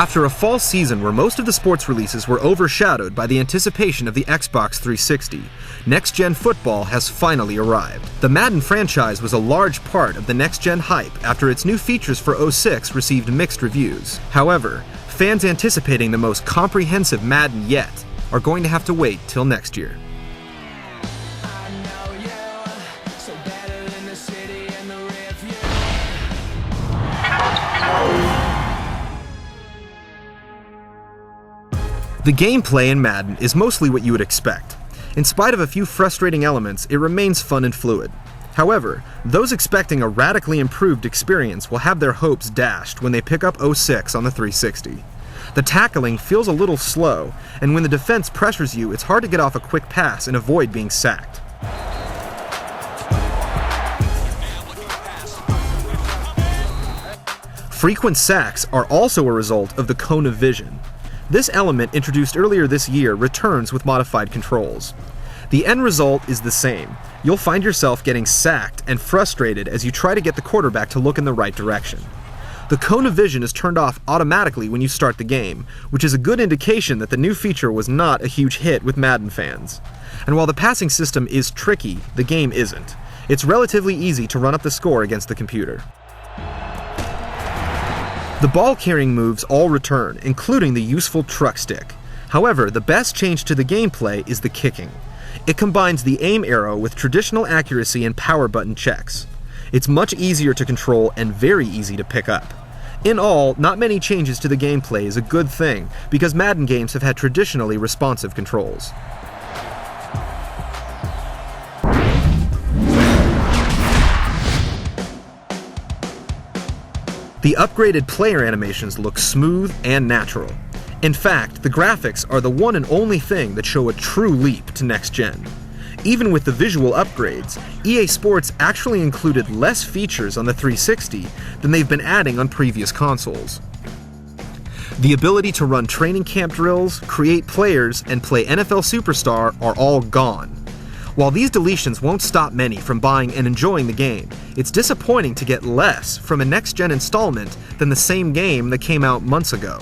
After a fall season where most of the sports releases were overshadowed by the anticipation of the Xbox 360, next-gen football has finally arrived. The Madden franchise was a large part of the next-gen hype after its new features for 06 received mixed reviews. However, fans anticipating the most comprehensive Madden yet are going to have to wait till next year. The gameplay in Madden is mostly what you would expect. In spite of a few frustrating elements, it remains fun and fluid. However, those expecting a radically improved experience will have their hopes dashed when they pick up 06 on the 360. The tackling feels a little slow, and when the defense pressures you, it's hard to get off a quick pass and avoid being sacked. Frequent sacks are also a result of the cone of vision. This element, introduced earlier this year, returns with modified controls. The end result is the same. You'll find yourself getting sacked and frustrated as you try to get the quarterback to look in the right direction. The cone of vision is turned off automatically when you start the game, which is a good indication that the new feature was not a huge hit with Madden fans. And while the passing system is tricky, the game isn't. It's relatively easy to run up the score against the computer. The ball-carrying moves all return, including the useful truck stick. However, the best change to the gameplay is the kicking. It combines the aim arrow with traditional accuracy and power button checks. It's much easier to control and very easy to pick up. In all, not many changes to the gameplay is a good thing, because Madden games have had traditionally responsive controls. The upgraded player animations look smooth and natural. In fact, the graphics are the one and only thing that show a true leap to next gen. Even with the visual upgrades, EA Sports actually included less features on the 360 than they've been adding on previous consoles. The ability to run training camp drills, create players, and play NFL Superstar are all gone. While these deletions won't stop many from buying and enjoying the game, it's disappointing to get less from a next-gen installment than the same game that came out months ago.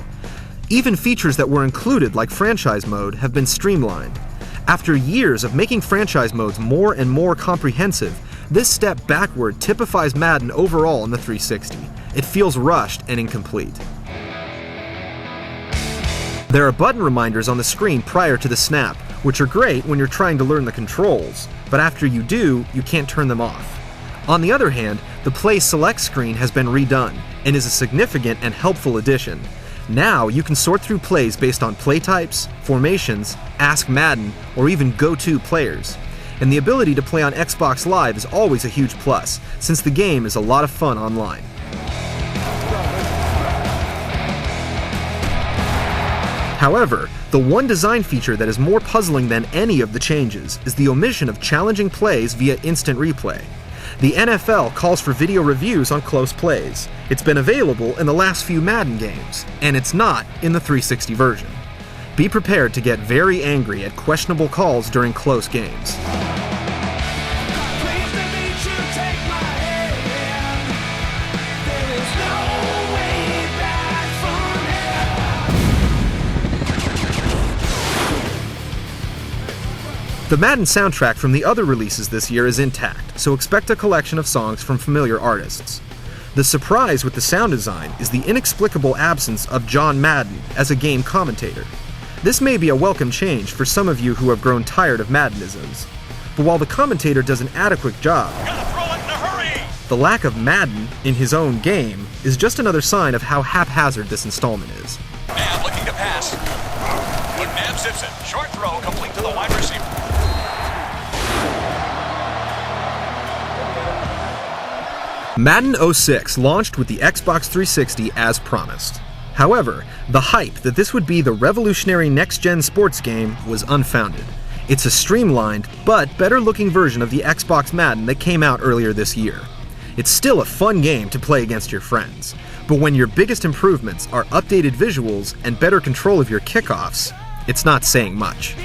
Even features that were included, like franchise mode, have been streamlined. After years of making franchise modes more and more comprehensive, this step backward typifies Madden overall in the 360. It feels rushed and incomplete. There are button reminders on the screen prior to the snap, which are great when you're trying to learn the controls, but after you do, you can't turn them off. On the other hand, the Play Select screen has been redone and is a significant and helpful addition. Now you can sort through plays based on play types, formations, Ask Madden, or even go-to players. And the ability to play on Xbox Live is always a huge plus, since the game is a lot of fun online. However, the one design feature that is more puzzling than any of the changes is the omission of challenging plays via instant replay. The NFL calls for video reviews on close plays. It's been available in the last few Madden games, and it's not in the 360 version. Be prepared to get very angry at questionable calls during close games. The Madden soundtrack from the other releases this year is intact, so expect a collection of songs from familiar artists. The surprise with the sound design is the inexplicable absence of John Madden as a game commentator. This may be a welcome change for some of you who have grown tired of Maddenisms. But while the commentator does an adequate job, the lack of Madden in his own game is just another sign of how haphazard this installment is. Mab looking to pass. Good Mab zips it. Short throw complete to the wide receiver. Madden 06 launched with the Xbox 360 as promised. However, the hype that this would be the revolutionary next-gen sports game was unfounded. It's a streamlined, but better-looking version of the Xbox Madden that came out earlier this year. It's still a fun game to play against your friends, but when your biggest improvements are updated visuals and better control of your kickoffs, it's not saying much.